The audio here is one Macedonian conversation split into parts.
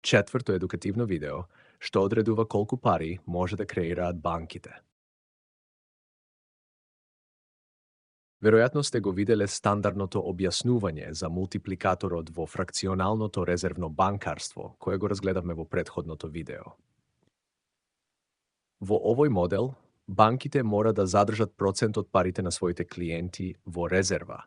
Четврто едукативно видео, што одредува колку пари може да креираат банките. Веројатно сте го виделе стандардното објаснување за мултипликаторот во фракционалното резервно банкарство, кое го разгледавме во претходното видео. Во овој модел, банките мора да задржат процент од парите на своите клиенти во резерва.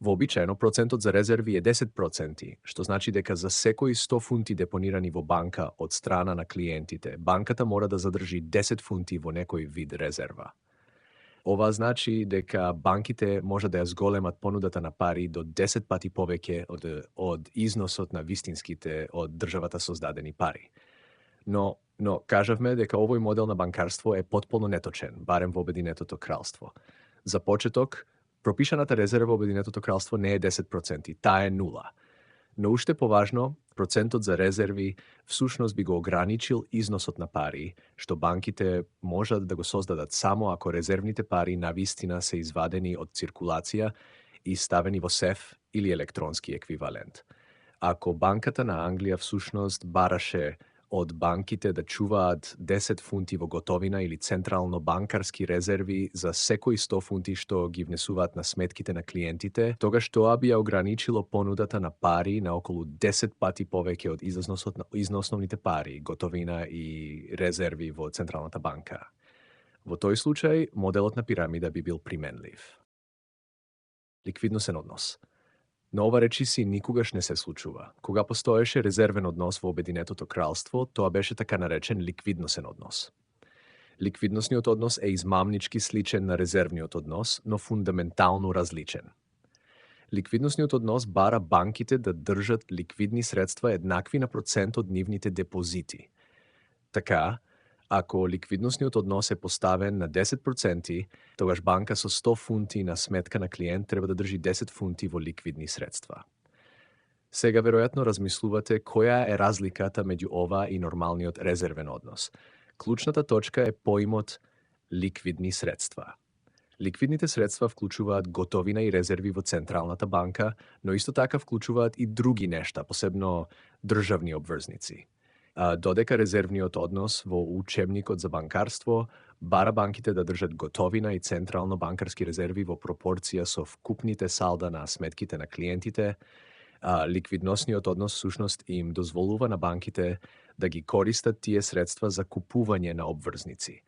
Вообичаено, процентот за резерви е 10%, што значи дека за секои 100 фунти депонирани во банка од страна на клиентите, банката мора да задржи 10 фунти во некој вид резерва. Ова значи дека банките може да ја зголемат понудата на пари до 10 пати повеќе од износот на вистинските од државата создадени пари. Но кажавме дека овој модел на банкарство е потполно неточен, барем во Обединетото кралство. За почеток, пропишаната резерва во Обединетото кралство не е 10%, таа е 0. Но уште поважно, процентот за резерви всушност би го ограничил износот на пари, што банките можат да го создадат само ако резервните пари навистина се извадени од циркулација и ставени во сеф или електронски еквивалент. Ако банката на Англија всушност бараше од банките да чуваат 10 фунти во готовина или централно банкарски резерви за секои 100 фунти што ги внесуваат на сметките на клиентите, тогаш тоа би ја ограничило понудата на пари на околу 10 пати повеќе од изnosновните пари, готовина и резерви во Централната банка. Во тој случај, моделот на пирамида би бил применлив. Ликвидносен однос. Но ова речиси никогаш не се случува. Кога постоеше резервен однос во Обединетото кралство, тоа беше така наречен ликвидносен однос. Ликвидносниот однос е измамнички сличен на резервниот однос, но фундаментално различен. Ликвидносниот однос бара банките да држат ликвидни средства еднакви на процент од нивните депозити. Така, ако ликвидносниот однос е поставен на 10%, тогаш банка со 100 фунти на сметка на клиент треба да држи 10 фунти во ликвидни средства. Сега веројатно размислувате која е разликата меѓу ова и нормалниот резервен однос. Клучната точка е поимот ликвидни средства. Ликвидните средства вклучуваат готовина и резерви во Централната банка, но исто така вклучуваат и други нешта, посебно државни обврзници. Додека резервниот однос во учебникот за банкарство бара банките да држат готовина и централно банкарски резерви во пропорција со вкупните салда на сметките на клиентите, ликвидносниот однос всушност им дозволува на банките да ги користат тие средства за купување на обврзници.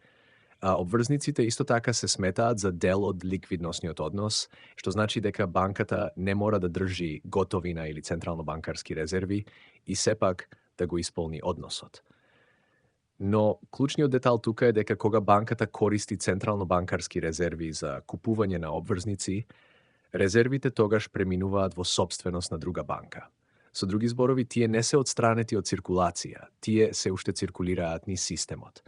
Обврзниците исто така се сметаат за дел од ликвидносниот однос, што значи дека банката не мора да држи готовина или централно банкарски резерви и сепак да го исполни односот. Но клучниот детал тука е дека кога банката користи централно банкарски резерви за купување на обврзници, резервите тогаш преминуваат во собственост на друга банка. Со други зборови, тие не се отстранети од циркулација, тие се уште циркулираат низ системот.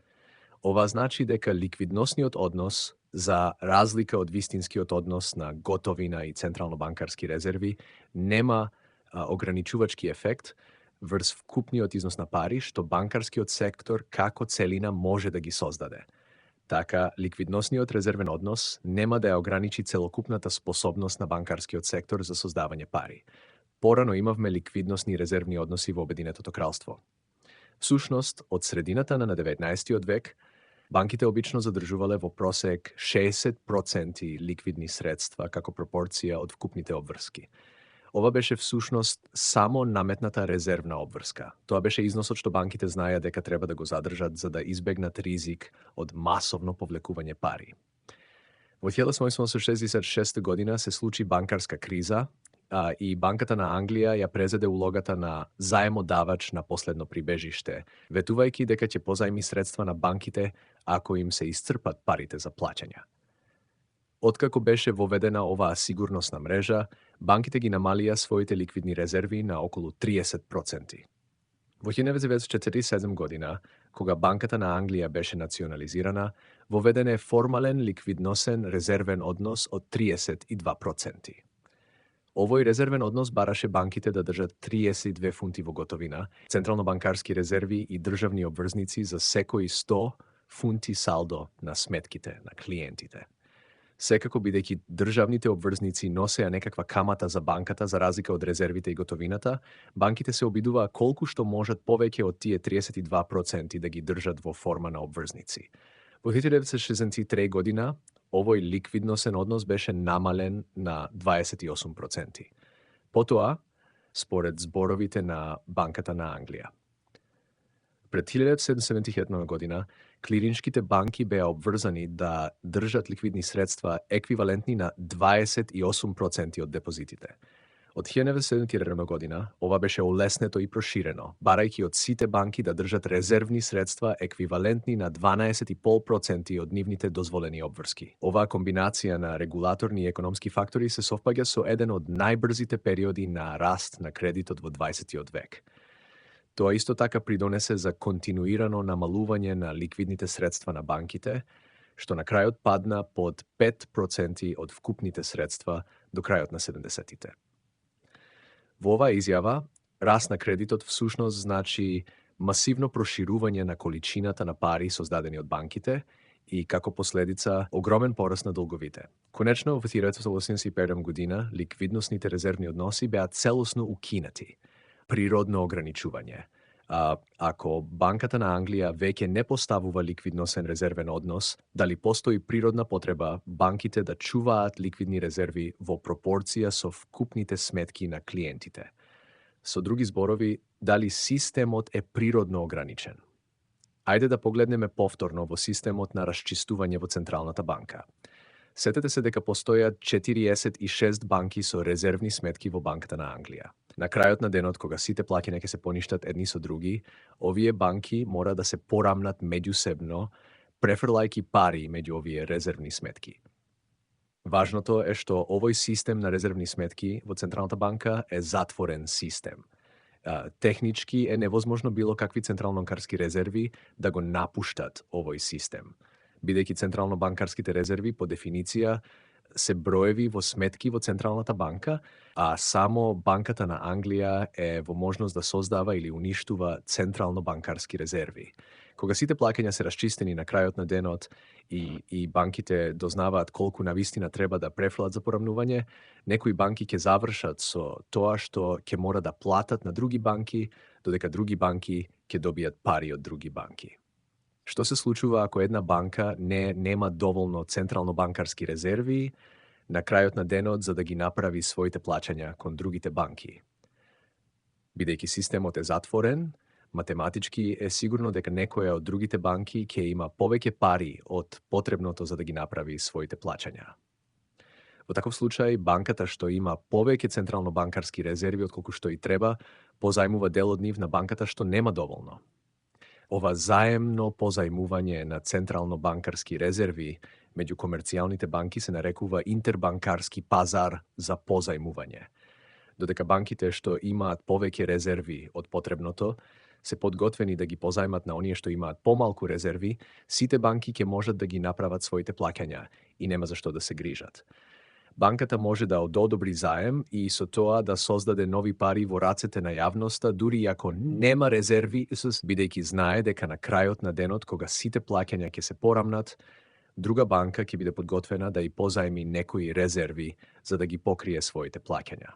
Ова значи дека ликвидносниот однос, за разлика од вистинскиот однос на готовина и централно банкарски резерви, нема ограничувачки ефект врз вкупниот износ на пари што банкарскиот сектор како целина може да ги создаде. Така, ликвидносниот резервен однос нема да ја ограничи целокупната способност на банкарскиот сектор за создавање пари. Порано имавме ликвидносни резервни односи во Обединетото кралство. Всушност, од средината на 19 век, банките обично задржувале во просек 60% ликвидни средства како пропорција од вкупните обврски. Ова беше всушност само наметната резервна обврска. Тоа беше износот што банките знаеа дека треба да го задржат за да избегнат ризик од масовно повлекување пари. Во 1866 година се случи банкарска криза и Банката на Англија ја презеде улогата на заемодавач на последно прибежиште, ветувајќи дека ќе позајми средства на банките ако им се исцрпат парите за плаќања. Откако беше воведена оваа сигурносна мрежа, банките ги намалија своите ликвидни резерви на околу 30%. Во 1947 година, кога Банката на Англија беше национализирана, воведен е формален ликвидносен резервен однос од 32%. Овој резервен однос бараше банките да држат 32 фунти во готовина, централно банкарски резерви и државни обврзници за секои 100 фунти салдо на сметките на клиентите. Секако бидејќи државните обврзници носеа некаква камата за банката за разлика од резервите и готовината, банките се обидуваа колку што можат повеќе од тие 32% да ги држат во форма на обврзници. Во 1963 година овој ликвидносен однос беше намален на 28%. Потоа, според зборовите на Банката на Англија. Пред 1771 година, клириншките банки беа обврзани да држат ликвидни средства еквивалентни на 28% од депозитите. Од 1971 година, ова беше олеснето и проширено, барајќи од сите банки да држат резервни средства еквивалентни на 12,5% од нивните дозволени обврски. Оваа комбинација на регулаторни и економски фактори се совпаѓа со еден од најбрзите периоди на раст на кредитот во 20 век. Тоа исто така придонесе за континуирано намалување на ликвидните средства на банките, што на крајот падна под 5% од вкупните средства до крајот на 70-тите. Во оваа изјава, раст на кредитот всушност значи масивно проширување на количината на пари создадени од банките и како последица огромен пораст на долговите. Конечно, во 1985 година ликвидносните резервни односи беа целосно укинати. Природно ограничување. Ако Банката на Англија веќе не поставува ликвидносен резервен однос, дали постои природна потреба банките да чуваат ликвидни резерви во пропорција со вкупните сметки на клиентите. Со други зборови, дали системот е природно ограничен. Ајде да погледнеме повторно во системот на расчистување во Централната банка. Сетете се дека постојат 46 банки со резервни сметки во Банката на Англија. На крајот на денот, кога сите плаќања ќе се поништат едни со други, овие банки мора да се порамнат меѓусебно, префрлајќи пари меѓу овие резервни сметки. Важното е што овој систем на резервни сметки во Централната банка е затворен систем. Технички е невозможно било какви централно-банкарски резерви да го напуштат овој систем, бидејќи централно-банкарските резерви по дефиниција се броеви во сметки во Централната банка, а само Банката на Англија е во можност да создава или уништува централно-банкарски резерви. Кога сите плаќања се расчистени на крајот на денот и банките дознаваат колку навистина треба да префрлат за порамнување, некои банки ќе завршат со тоа што ќе мора да платат на други банки, додека други банки ќе добијат пари од други банки. Што се случува ако една банка нема доволно централно-банкарски резерви на крајот на денот за да ги направи своите плаќања кон другите банки? Бидејќи системот е затворен, математички е сигурно дека некоја од другите банки ќе има повеќе пари од потребното за да ги направи своите плаќања. Во таков случај, банката што има повеќе централно-банкарски резерви отколку што и треба, позајмува дел од нив на банката што нема доволно. Ова заемно позајмување на централно-банкарски резерви меѓу комерцијалните банки се нарекува интербанкарски пазар за позајмување. Додека банките што имаат повеќе резерви од потребното, се подготвени да ги позајмат на оние што имаат помалку резерви, сите банки ќе можат да ги направат своите плаќања и нема за што да се грижат. Банката може да одобри заем и со тоа да создаде нови пари во рацете на јавноста, дури ако нема резерви, бидејќи знае дека на крајот на денот, кога сите плаќања ќе се порамнат, друга банка ќе биде подготвена да и позајми некои резерви за да ги покрие своите плаќања.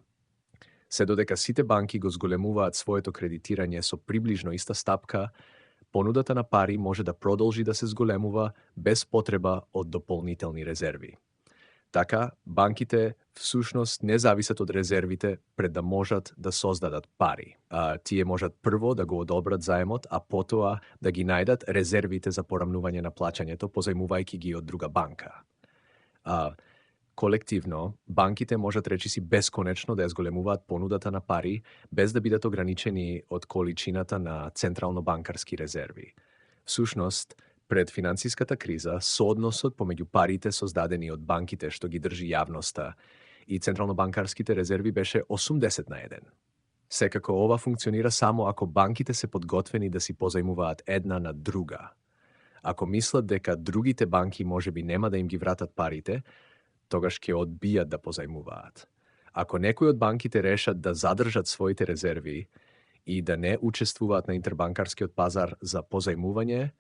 Се додека сите банки го зголемуваат своето кредитирање со приближно иста стапка, понудата на пари може да продолжи да се зголемува без потреба од дополнителни резерви. Така, банките всушност не зависат од резервите пред да можат да создадат пари. Тие можат прво да го одобрат заемот, а потоа да ги најдат резервите за порамнување на плаќањето, позајмувајќи ги од друга банка. Колективно, банките можат речиси бесконечно да ја зголемуваат понудата на пари, без да бидат ограничени од количината на централно-банкарски резерви. Всушност, пред финансиската криза, соодносот помеѓу парите создадени од банките што ги држи јавноста и централно-банкарските резерви беше 80:1. Секако ова функционира само ако банките се подготвени да си позајмуваат една на друга. Ако мислат дека другите банки можеби нема да им ги вратат парите, тогаш ќе одбијат да позајмуваат. Ако некои од банките решат да задржат своите резерви и да не учествуваат на интербанкарскиот пазар за позајмување,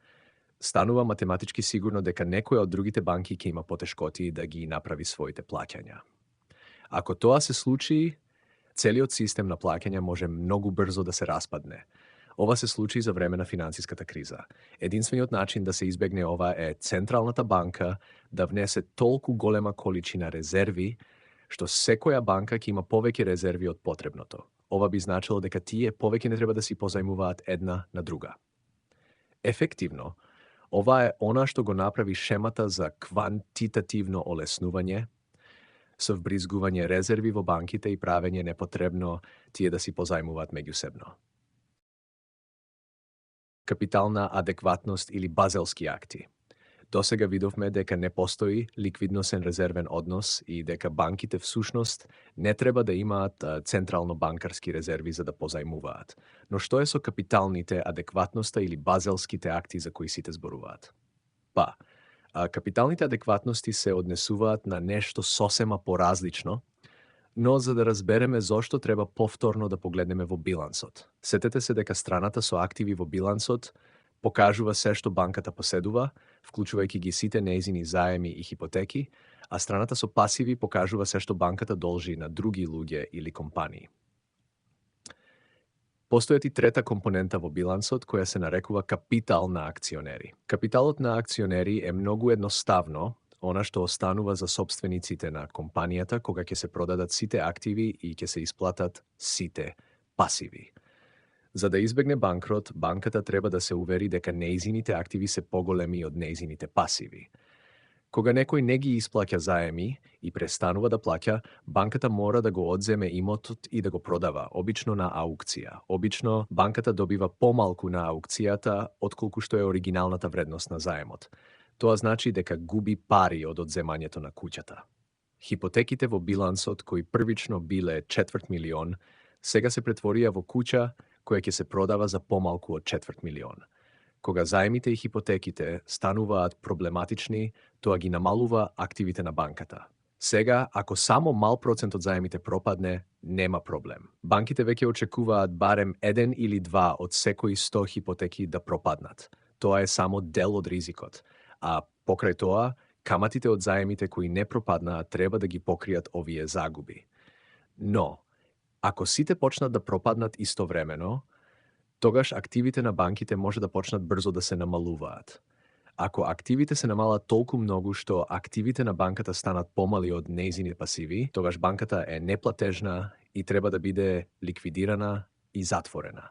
станува математички сигурно дека некоја од другите банки ќе има потешкоти да ги направи своите плаќања. Ако тоа се случи, целиот систем на плаќања може многу брзо да се распадне. Ова се случи за време на финансиската криза. Единствениот начин да се избегне ова е Централната банка да внесе толку голема количина резерви, што секоја банка ќе има повеќе резерви од потребното. Ова би значило дека тие повеќе не треба да си позајмуваат една на друга. Ефективно, ова е она што го направи шемата за квантитативно олеснување, со вбризгување резерви во банките и правење непотребно тие да си позајмуваат меѓусебно. Капитална адекватност или базелски акти. Досега видовме дека не постои ликвидносен резервен однос и дека банките всушност не треба да имаат централно банкарски резерви за да позајмуваат. Но што е со капиталните адекватноста или базелските акти за кои сите зборуваат? Капиталните адекватности се однесуваат на нешто сосема поразлично, но за да разбереме зошто треба повторно да погледнеме во билансот. Сетете се дека страната со активи во билансот покажува се што банката поседува, вклучувајќи ги сите нејзини заеми и хипотеки, а страната со пасиви покажува се што банката должи на други луѓе или компании. Постојат и трета компонента во билансот која се нарекува капитал на акционери. Капиталот на акционери е многу едноставно она што останува за собствениците на компанијата кога ќе се продадат сите активи и ќе се исплатат сите пасиви. За да избегне банкрот, банката треба да се увери дека нејзините активи се поголеми од нејзините пасиви. Кога некој не ги исплаќа заеми и престанува да плаќа, банката мора да го одземе имотот и да го продава, обично на аукција. Обично банката добива помалку на аукцијата отколку што е оригиналната вредност на заемот. Тоа значи дека губи пари од одземањето на куќата. Хипотеките во билансот кои првично биле 250.000, сега се претворија во куќа која ќе се продава за помалку од 250.000. Кога заемите и хипотеките стануваат проблематични, тоа ги намалува активите на банката. Сега, ако само мал процент од заемите пропадне, нема проблем. Банките веќе очекуваат барем 1 или 2 од секои 100 хипотеки да пропаднат. Тоа е само дел од ризикот, а покрај тоа, каматите од заемите кои не пропаднаа треба да ги покријат овие загуби. Но, ако сите почнат да пропаднат истовремено, тогаш активите на банките може да почнат брзо да се намалуваат. Ако активите се намалат толку многу што активите на банката станат помали од нејзини пасиви, тогаш банката е неплатежна и треба да биде ликвидирана и затворена.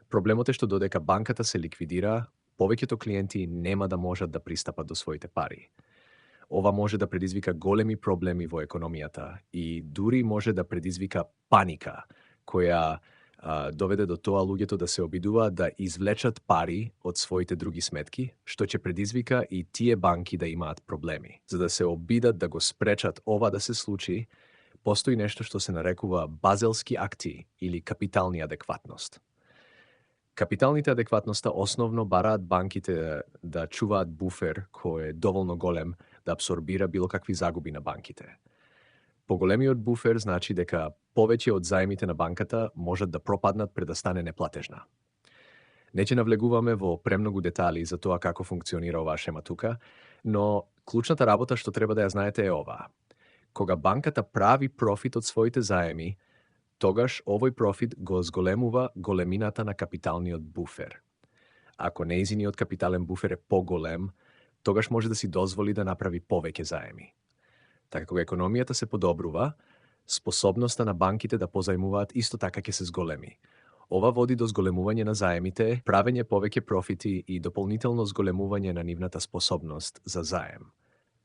Проблемот е што додека банката се ликвидира, повеќето клиенти нема да можат да пристапат до своите пари. Ова може да предизвика големи проблеми во економијата и дури може да предизвика паника, која доведе до тоа луѓето да се обидуваат да извлечат пари од своите други сметки, што ќе предизвика и тие банки да имаат проблеми. За да се обидат да го спречат ова да се случи, постои нешто што се нарекува базелски акти или капитални адекватност. Капиталните адекватноста основно бараат банките да чуваат буфер кој е доволно голем да абсорбира било какви загуби на банките. Поголемиот буфер значи дека повеќе од заемите на банката можат да пропаднат пред да стане неплатежна. Не ќе навлегуваме во премногу детали за тоа како функционира оваа шема тука, но клучната работа што треба да ја знаете е оваа. Кога банката прави профит од своите заеми, тогаш овој профит го зголемува големината на капиталниот буфер. Ако нејзиниот капитален буфер е поголем, тогаш може да си дозволи да направи повеќе заеми. Така кога економијата се подобрува, способноста на банките да позајмуваат исто така ќе се зголеми. Ова води до зголемување на заемите, правење повеќе профити и дополнително зголемување на нивната способност за заем.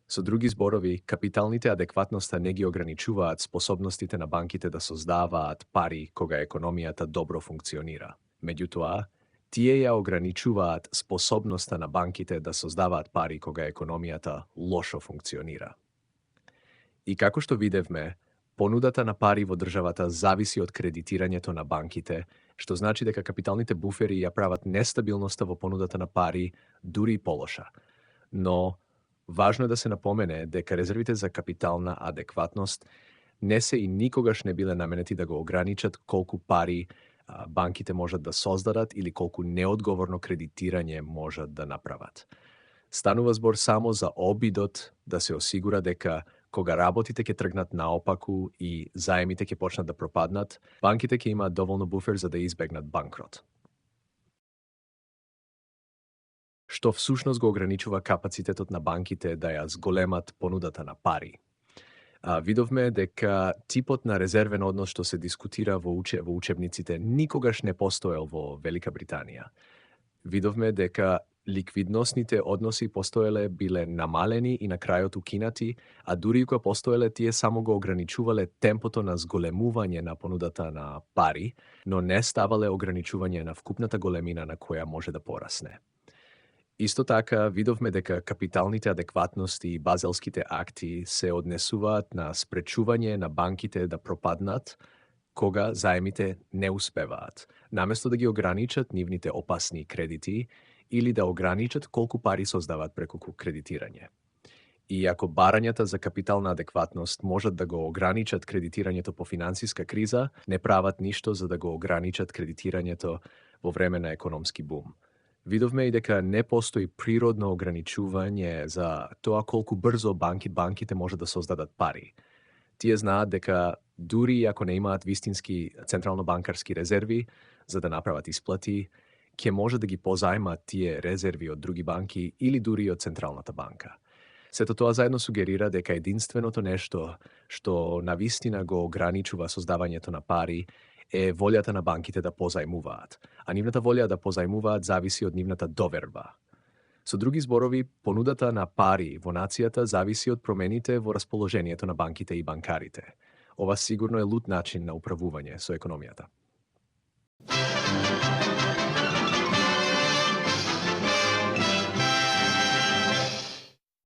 Со други зборови, капиталните адекватноста не ги ограничуваат способностите на банките да создаваат пари кога економијата добро функционира. Меѓутоа, тие ја ограничуваат способноста на банките да создаваат пари кога економијата лошо функционира. И како што видевме, понудата на пари во државата зависи од кредитирањето на банките, што значи дека капиталните буфери ја прават нестабилноста во понудата на пари дури и полоша. Но важно е да се напомене дека резервите за капитална адекватност не се и никогаш не биле наменети да го ограничат колку пари банките можат да создадат или колку неодговорно кредитирање можат да направат. Станува збор само за обидот да се осигура дека кога работите ќе тргнат наопаку и заемите ќе почнат да пропаднат, банките ќе имаат доволно буфер за да избегнат банкрот. Што всушност го ограничува капацитетот на банките да ја зголемат понудата на пари. Видовме дека типот на резервен однос што се дискутира во учебниците никогаш не постоел во Велика Британија. Видовме дека ликвидносните односи постоеле биле намалени и на крајот укинати, а дури и кога постоеле тие само го ограничувале темпото на зголемување на понудата на пари, но не ставале ограничување на вкупната големина на која може да порасне. Исто така, видовме дека капиталните адекватности и базелските акти се однесуваат на спречување на банките да пропаднат кога заемите не успеваат, наместо да ги ограничат нивните опасни кредити или да ограничат колку пари создават преку кредитирање. И ако барањата за капитална адекватност можат да го ограничат кредитирањето по финансиска криза, не прават ништо за да го ограничат кредитирањето во време на економски бум. Видовме и дека не постои природно ограничување за тоа колку брзо банките можат да создадат пари. Тие знаат дека дури и ако не имаат вистински централно-банкарски резерви за да направат исплати, ќе може да ги позајмат тие резерви од други банки или дури од Централната банка. Сето тоа заедно сугерира дека единственото нешто што навистина го ограничува создавањето на пари е волјата на банките да позајмуваат, а нивната волја да позајмуваат зависи од нивната доверба. Со други зборови, понудата на пари во нацијата зависи од промените во расположението на банките и банкарите. Ова сигурно е лут начин на управување со економијата.